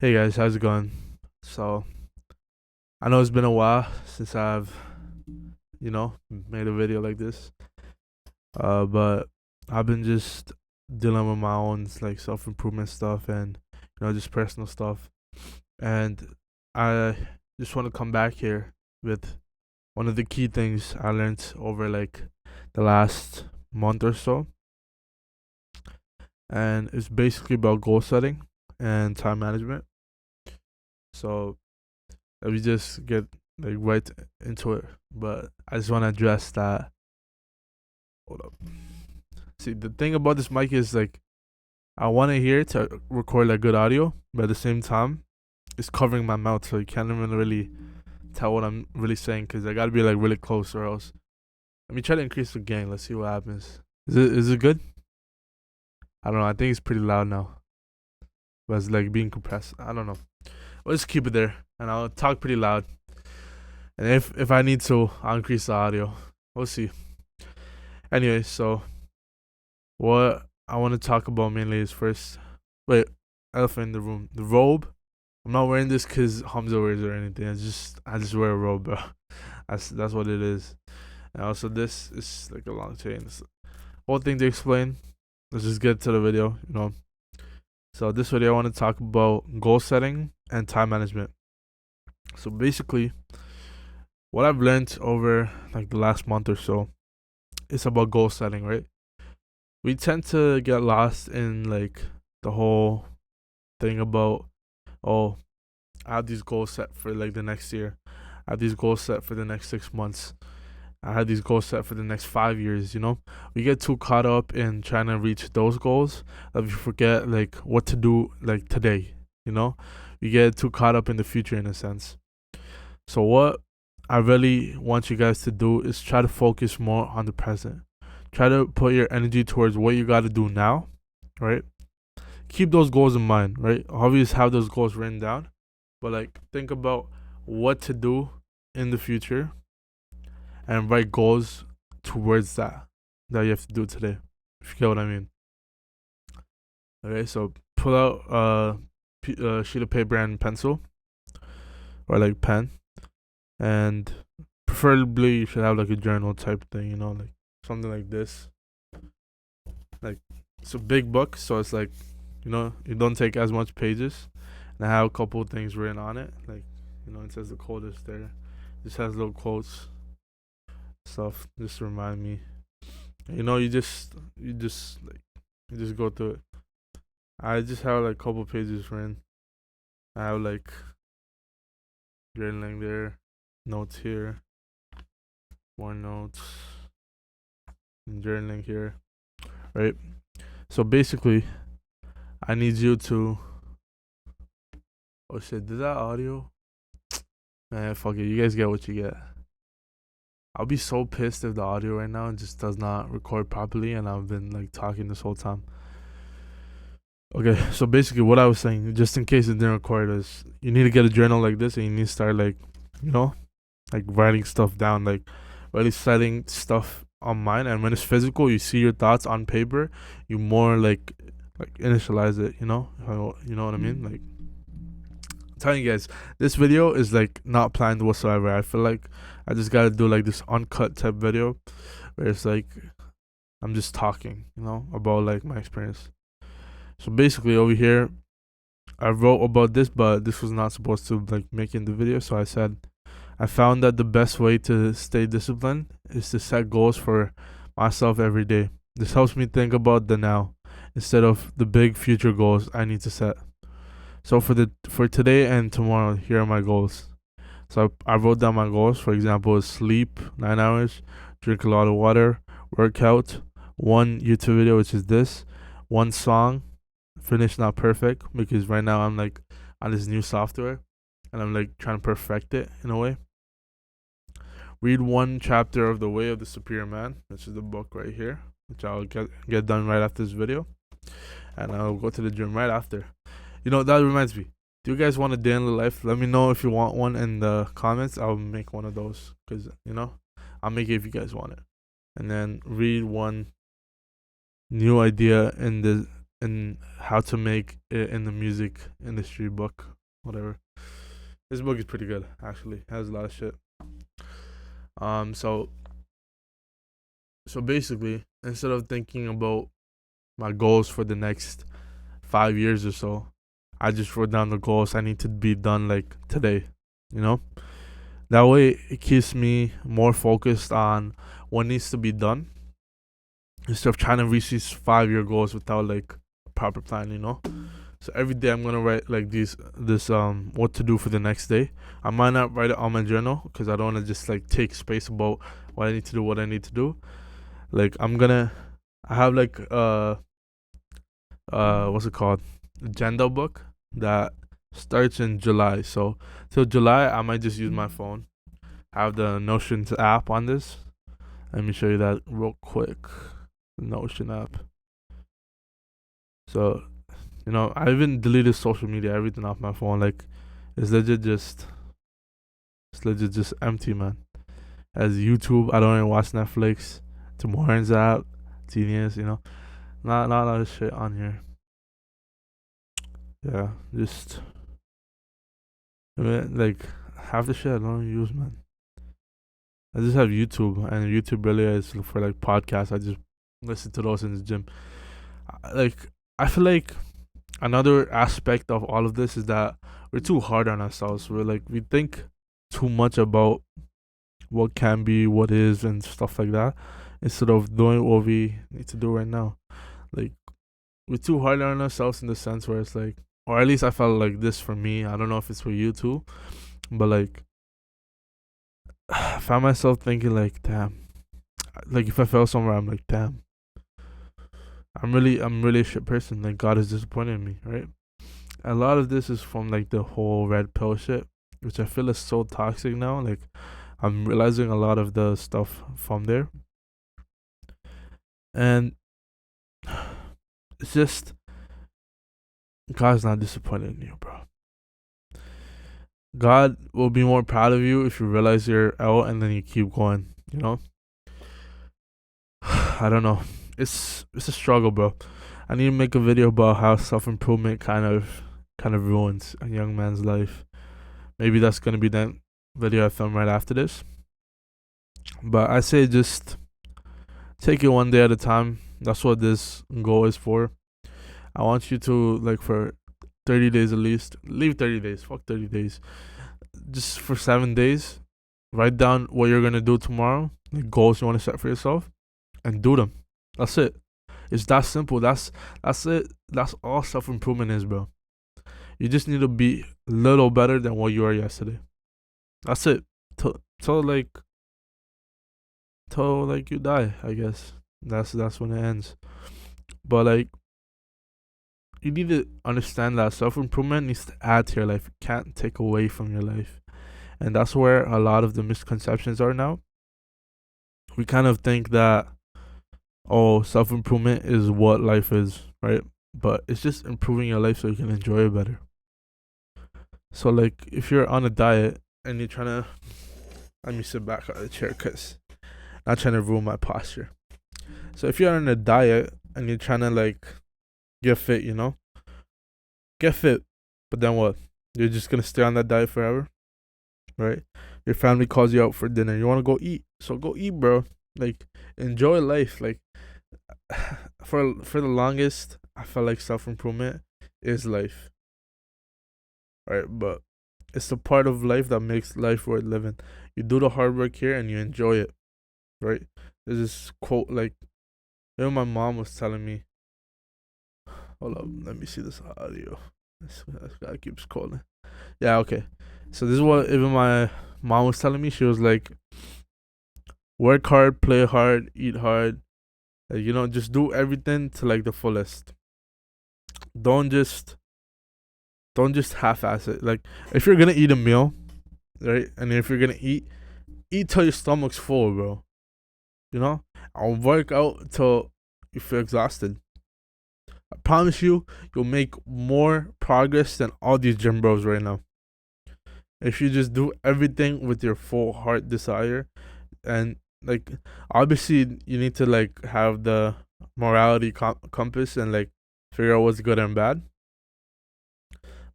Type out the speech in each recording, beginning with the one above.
Hey guys, how's it going? So, I know it's been a while since I've made a video like this. But I've been just dealing with my own like self-improvement stuff and just personal stuff. And I just want to come back here with one of the key things I learned over like the last month or so. And it's basically about goal setting and time management. So, let me just get like right into it. But I just want to address that. Hold up. See, the thing about this mic is like I want to hear to record like good audio, but at the same time, it's covering my mouth, so you can't even really tell what I'm really saying because I gotta be like really close, or else. Let me try to increase the gain. Let's see what happens. Is it good? I don't know. I think it's pretty loud now, but it's like being compressed. I don't know. We'll just keep it there, and I'll talk pretty loud. And if I need to, I'll increase the audio. We'll see. Anyway, so what I want to talk about mainly is first, wait, elephant in the room, the robe. I'm not wearing this because Hamza wears it or anything. I just wear a robe, bro. That's what it is. And also, this is like a long chain. It's whole thing to explain. Let's just get to the video. So this video, I want to talk about goal setting and time management. So basically, what I've learned over like the last month or so is about goal setting, right? We tend to get lost in like the whole thing about, oh, I have these goals set for like the next year. I have these goals set for the next 6 months. I had these goals set for the next 5 years. We get too caught up in trying to reach those goals that we forget like what to do like today. We get too caught up in the future in a sense. So what I really want you guys to do is try to focus more on the present. Try to put your energy towards what you got to do now, right? Keep those goals in mind, right? Always have those goals written down, but like think about what to do in the future and write goals towards that you have to do today. If you get what I mean. Okay, so pull out a sheet of paper and pencil, or like pen, and preferably you should have like a journal type thing, like something like this. Like it's a big book, so it's like you don't take as much pages, and I have a couple of things written on it. Like it says the quote is there. Just has little quotes, stuff just to remind me. You just go through it. I just have like a couple pages written. I have like journaling there, notes here, more notes, and journaling here, right? So basically, I need you to. Oh shit! Did that audio? Man, fuck it. You guys get what you get. I'll be so pissed if the audio right now just does not record properly, and I've been like talking this whole time. Okay, so basically, what I was saying, just in case it didn't record, is you need to get a journal like this, and you need to start like writing stuff down, like really setting stuff on mind. And when it's physical, you see your thoughts on paper, you more like initialize it. You know what I mean? Like I'm telling you guys, this video is like not planned whatsoever. I feel like I just gotta do like this uncut type video where it's like I'm just talking, about like my experience. So basically, over here, I wrote about this, but this was not supposed to like make in the video. So I said, I found that the best way to stay disciplined is to set goals for myself every day. This helps me think about the now instead of the big future goals I need to set. So for today and tomorrow, here are my goals. So I wrote down my goals. For example, sleep 9 hours, drink a lot of water, workout, one YouTube video, which is this, one song, finish not perfect, because right now I'm like on this new software and I'm like trying to perfect it in a way. Read one chapter of The Way of the Superior Man, which is the book right here, which I'll get done right after this video, and I'll go to the gym right after. That reminds me. Do you guys want a day in the life? Let me know if you want one in the comments. I'll make one of those because I'll make it if you guys want it. And then read one new idea in How to Make It in the Music Industry book, whatever. This book is pretty good, actually. It has a lot of shit. So basically, instead of thinking about my goals for the next 5 years or so, I just wrote down the goals I need to be done like today. You know, that way it keeps me more focused on what needs to be done instead of trying to reach these 5 year goals without like a proper plan. You know. So every day I'm gonna write like this what to do for the next day. I might not write it on my journal because I don't want to just like take space about what I need to do, what I need to do. Like I have like what's it called, agenda book that starts in July. So till July I might just use my phone. I have the Notion app on this. Let me show you that real quick. The Notion app. So I even deleted social media, everything off my phone. Like, it's legit just empty, man. As YouTube, I don't even watch Netflix. Tim Hortons app, Genius, not a lot of shit on here. Yeah, just like half the shit I don't use, man. I just have YouTube, and YouTube really is for like podcasts. I just listen to those in the gym. Like, I feel like another aspect of all of this is that we're too hard on ourselves. We think too much about what can be, what is, and stuff like that, instead of doing what we need to do right now. Like, we're too hard on ourselves in the sense where it's like, or at least I felt like this for me. I don't know if it's for you too, but like, I found myself thinking like, damn. Like, if I fell somewhere, I'm like, damn. I'm really a shit person. Like, God is disappointed in me, right? A lot of this is from like the whole red pill shit, which I feel is so toxic now. Like, I'm realizing a lot of the stuff from there, and it's just God's not disappointed in you, bro. God will be more proud of you if you realize you're out and then you keep going. I don't know. It's a struggle, bro. I need to make a video about how self-improvement kind of ruins a young man's life. Maybe that's gonna be that video I film right after this. But I say just take it one day at a time. That's what this goal is for. I want you to, like, for 30 days at least, leave 30 days, fuck 30 days. Just for 7 days, write down what you're gonna do tomorrow, the goals you want to set for yourself, and do them. That's it. It's that simple. That's it. That's all self-improvement is, bro. You just need to be a little better than what you were yesterday. That's it. Till like you die, I guess. That's when it ends. But like, you need to understand that self-improvement needs to add to your life. It can't take away from your life. And that's where a lot of the misconceptions are now. We kind of think that, self-improvement is what life is, right? But it's just improving your life so you can enjoy it better. So like, if you're on a diet and you're trying to, let me sit back on the chair because I'm not trying to ruin my posture. So if you're on a diet and you're trying to like get fit, get fit, but then what? You're just gonna stay on that diet forever, right? Your family calls you out for dinner. You want to go eat, so go eat, bro. Like, enjoy life. Like, for the longest, I felt like self-improvement is life, right? But it's the part of life that makes life worth living. You do the hard work here and you enjoy it, right? There's this quote, like, my mom was telling me. Hold up, let me see this audio. This guy keeps calling. Yeah, okay. So this is what even my mom was telling me. She was like, work hard, play hard, eat hard. Like, just do everything to like the fullest. Don't just half-ass it. Like, if you're gonna eat a meal, right, and if you're gonna eat till your stomach's full, bro. I'll work out till you feel exhausted. I promise you'll make more progress than all these gym bros right now. If you just do everything with your full heart desire, and like, obviously you need to like have the morality compass and like figure out what's good and bad.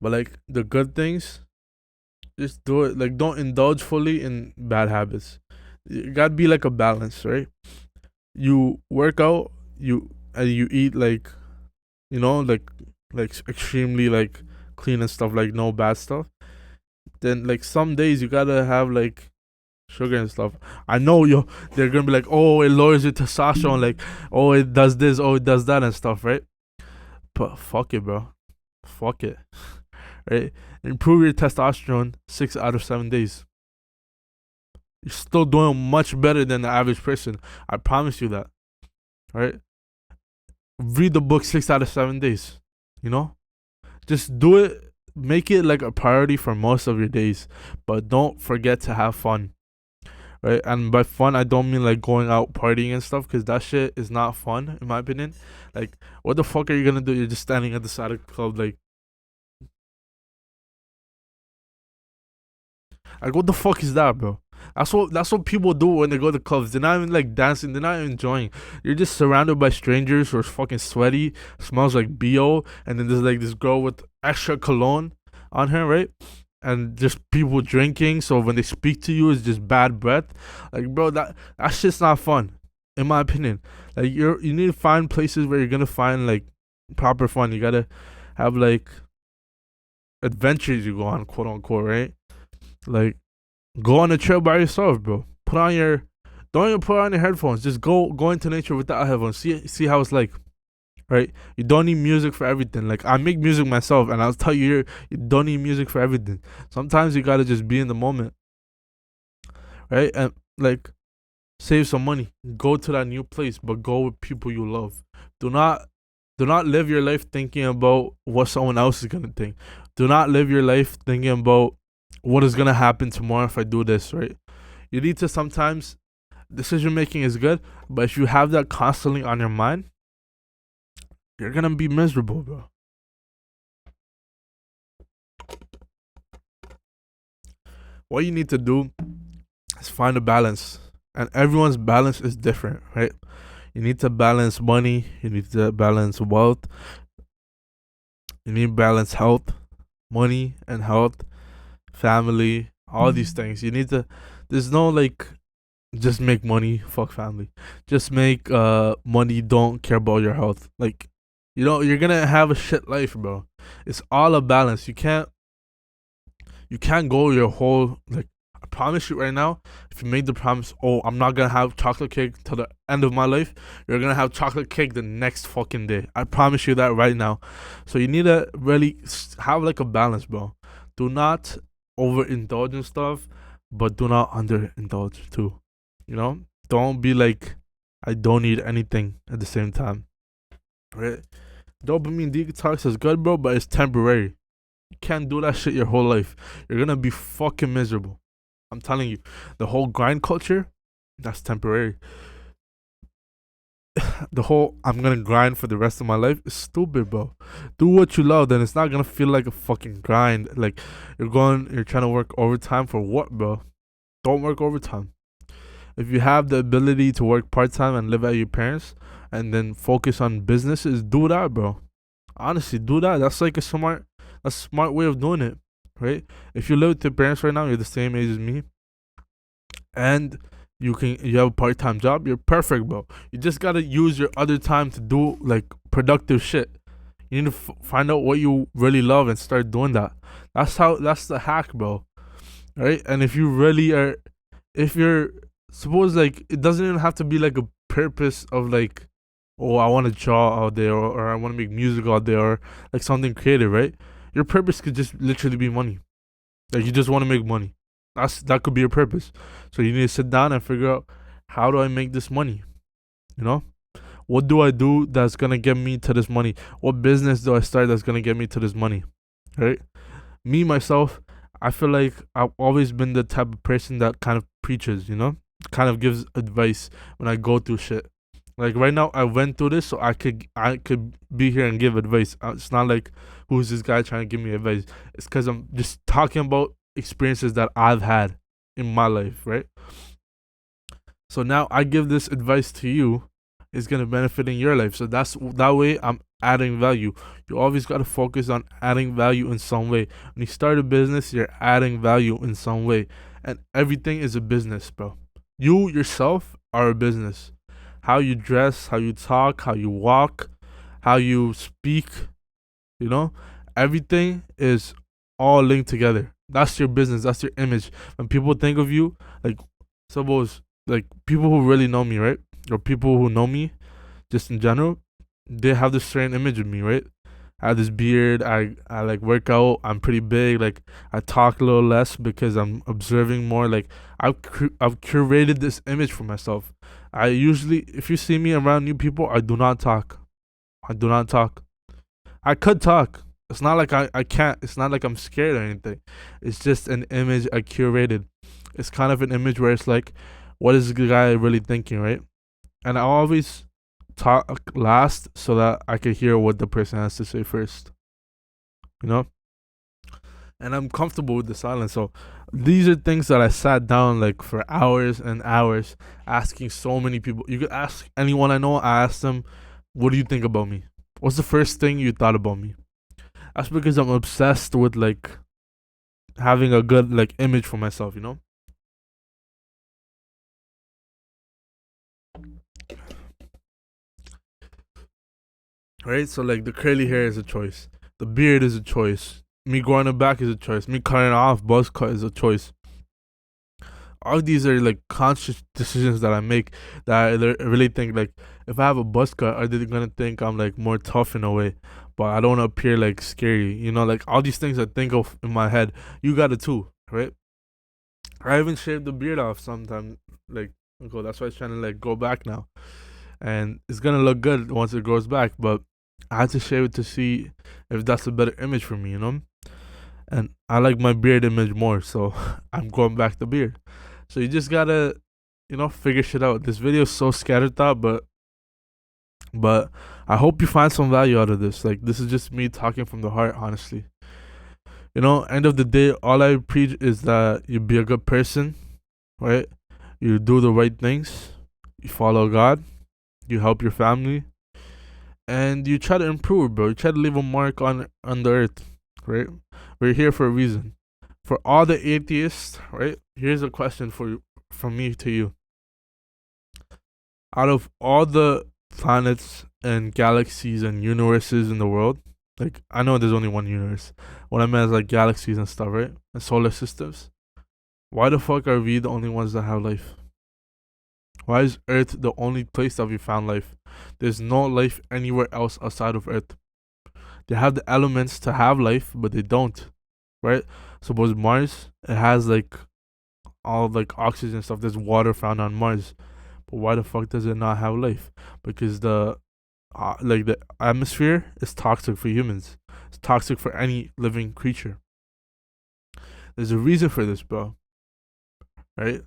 But like the good things, just do it. Like don't indulge fully in bad habits. You gotta be like a balance, right? You work out, you and you eat like like extremely like clean and stuff, like no bad stuff. Then like some days you gotta have like sugar and stuff. I know they're gonna be like, oh, it lowers your testosterone, like, oh, it does this, oh, it does that and stuff, right? But fuck it, bro. Fuck it. Right? Improve your testosterone 6 out of 7 days. You're still doing much better than the average person. I promise you that. Right? Read the book 6 out of 7 days. You know? Just do it. Make it like a priority for most of your days. But don't forget to have fun. Right? And by fun, I don't mean like going out partying and stuff, because that shit is not fun, in my opinion. Like, what the fuck are you gonna do? You're just standing at the side of the club, like what the fuck is that, bro? That's what people do when they go to clubs. They're not even like dancing. They're not even enjoying. You're just surrounded by strangers who are fucking sweaty, smells like bo, and then there's like this girl with extra cologne on her, right? And just people drinking. So when they speak to you, it's just bad breath. Like, bro, that shit's not fun, in my opinion. Like, you need to find places where you're gonna find like proper fun. You gotta have like adventures you go on, quote unquote, right? Like, go on a trip by yourself, bro. Don't even put on your headphones. Just go into nature without headphones. See how it's like, right? You don't need music for everything. Like, I make music myself, and I'll tell you, you don't need music for everything. Sometimes you gotta just be in the moment, right? And like, save some money. Go to that new place, but go with people you love. Do not do not live your life thinking about what someone else is gonna think. Do not live your life thinking about what is gonna happen tomorrow if I do this, right? You need to sometimes decision making is good, but if you have that constantly on your mind, you're gonna be miserable, bro. What you need to do is find a balance. And everyone's balance is different, right? You need to balance money, you need to balance wealth, you need to balance health, money and health, family, all these things. You need to there's no like just make money, fuck family. Just make money, don't care about your health. Like, you're gonna have a shit life, bro. It's all a balance. You can't go your whole like, I promise you right now, if you made the promise, oh, I'm not gonna have chocolate cake till the end of my life, you're gonna have chocolate cake the next fucking day. I promise you that right now. So you need to really have like a balance, bro. Do not overindulge in stuff, but do not underindulge too. You know? Don't be like, I don't need anything at the same time. Right? Dopamine detox is good, bro, but it's temporary. You can't do that shit your whole life. You're gonna be fucking miserable. I'm telling you. The whole grind culture, that's temporary. The whole I'm gonna grind for the rest of my life is stupid, bro. Do what you love, then it's not gonna feel like a fucking grind. Like, you're trying to work overtime for what, bro? Don't work overtime. If you have the ability to work part time and live at your parents and then focus on businesses, do that, bro. Honestly, do that. That's like a smart way of doing it, right? If you live with your parents right now, you're the same age as me, and you have a part time job, you're perfect, bro. You just gotta use your other time to do like productive shit. You need to find out what you really love and start doing that. That's the hack, bro. Right? And if you're suppose like it doesn't even have to be like a purpose of like, oh, I want to draw out there, or I want to make music out there, or like something creative, right? Your purpose could just literally be money. Like, you just want to make money. That could be your purpose. So you need to sit down and figure out, how do I make this money? You know? What do I do that's gonna get me to this money? What business do I start that's gonna get me to this money? Right? Me myself, I feel like I've always been the type of person that kind of preaches, kind of gives advice when I go through shit. Like right now, I went through this, so I could be here and give advice. It's not like, who's this guy trying to give me advice? It's because I'm just talking about experiences that I've had in my life, right? So now I give this advice to you. It's gonna benefit in your life. So that way, adding value. You always got to focus on adding value in some way. When you start a business, you're adding value in some way. And everything is a business, bro. You yourself are a business. How you dress, how you talk, how you walk, how you speak, you know, everything is all linked together. That's your business. That's your image. When people think of you, like, suppose, like, people who really know me, right? Or people who know me just in general, they have this certain image of me, right? I have this beard. I like work out. I'm pretty big. Like, I talk a little less because I'm observing more. Like, I've curated this image for myself. I usually, if you see me around new people, I do not talk. I do not talk. I could talk. It's not like I can't. It's not like I'm scared or anything. It's just an image I curated. It's kind of an image where it's like, what is the guy really thinking, right? And I always talk last so that I could hear what the person has to say first, you know? And I'm comfortable with the silence. So these are things that I sat down like for hours and hours asking so many people. You could ask anyone I know. I asked them, what do you think about me? What's the first thing you thought about me? That's because I'm obsessed with like having a good like image for myself, you know? Right? So like the curly hair is a choice. The beard is a choice. Me growing it back is a choice. Me cutting it off, buzz cut is a choice. All of these are like conscious decisions that I make that I really think like if I have a buzz cut, are they gonna think I'm like more tough in a way? But I don't appear like scary, you know, like all these things I think of in my head. You got it too, right? I even shaved the beard off sometime like ago. That's why I'm trying to like go back now. And it's gonna look good once it grows back, but I had to shave it to see if that's a better image for me, you know? And I like my beard image more, so I'm going back to beard. So you just gotta, you know, figure shit out. This video is so scattered thought, but I hope you find some value out of this. Like this is just me talking from the heart, honestly. You know, end of the day, all I preach is that you be a good person, right? You do the right things, you follow God, you help your family, and you try to improve, bro. You try to leave a mark on the earth, right? We're here for a reason. For all the atheists, right? Here's a question for you, from me to you. Out of all the planets and galaxies and universes in the world, like I know there's only one universe. What I meant is like galaxies and stuff, right? And solar systems. Why the fuck are we the only ones that have life? Why is Earth the only place that we found life? There's no life anywhere else outside of Earth. They have the elements to have life, but they don't, right? Suppose Mars, it has like all like oxygen stuff. There's water found on Mars, but why the fuck does it not have life? Because the like the atmosphere is toxic for humans. It's toxic for any living creature. There's a reason for this, bro. Right?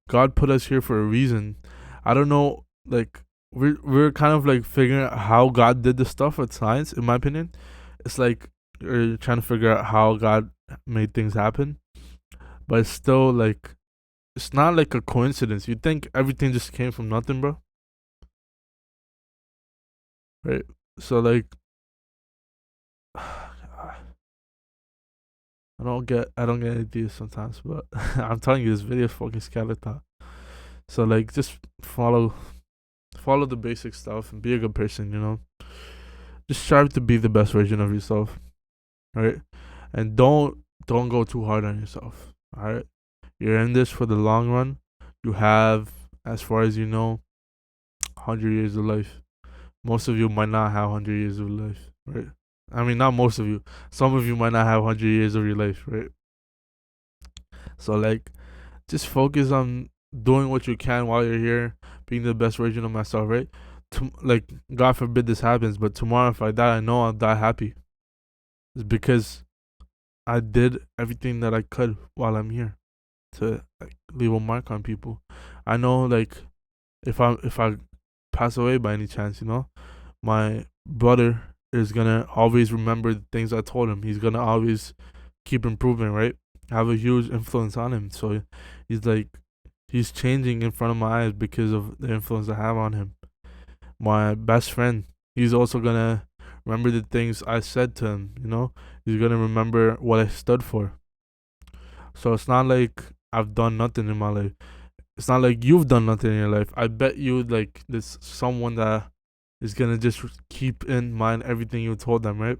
God put us here for a reason. I don't know, like we're kind of like figuring out how God did this stuff with science. In my opinion, it's like you're trying to figure out how God made things happen, but it's still like it's not like a coincidence. You think everything just came from nothing, bro? Right? So like, I don't get ideas sometimes, but I'm telling you, this video is fucking skeleton. So like, just follow the basic stuff and be a good person. You know, just strive to be the best version of yourself, right? And don't go too hard on yourself. All right, you're in this for the long run. You have, as far as you know, 100 years of life. Most of you might not have 100 years of life, right? I mean, not most of you. Some of you might not have 100 years of your life, right? So like, just focus on doing what you can while you're here, being the best version of myself, right? Like, God forbid this happens, but tomorrow if I die, I know I'll die happy. It's because I did everything that I could while I'm here to like, leave a mark on people. I know, like, if I pass away by any chance, you know, my brother is gonna always remember the things I told him. He's gonna always keep improving, right? Have a huge influence on him. So he's like he's changing in front of my eyes because of the influence I have on him. My best friend, he's also gonna remember the things I said to him, you know? He's gonna remember what I stood for. So it's not like I've done nothing in my life. It's not like you've done nothing in your life. I bet you like there's someone that is gonna just keep in mind everything you told them, right?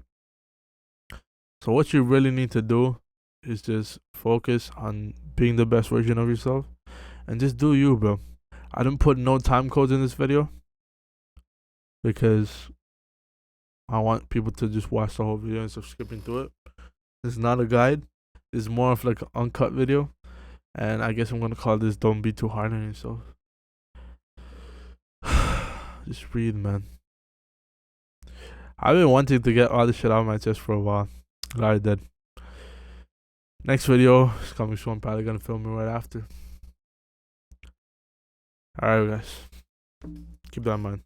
So what you really need to do is just focus on being the best version of yourself and just do you, bro. I didn't put no time codes in this video because I want people to just watch the whole video instead of skipping through it. It's not a guide. It's more of like an uncut video. And I guess I'm gonna call this "Don't Be Too Hard on Yourself." Just breathe, man. I've been wanting to get all this shit out of my chest for a while. Glad I did. Next video is coming soon. I'm probably gonna film it right after. Alright, guys. Keep that in mind.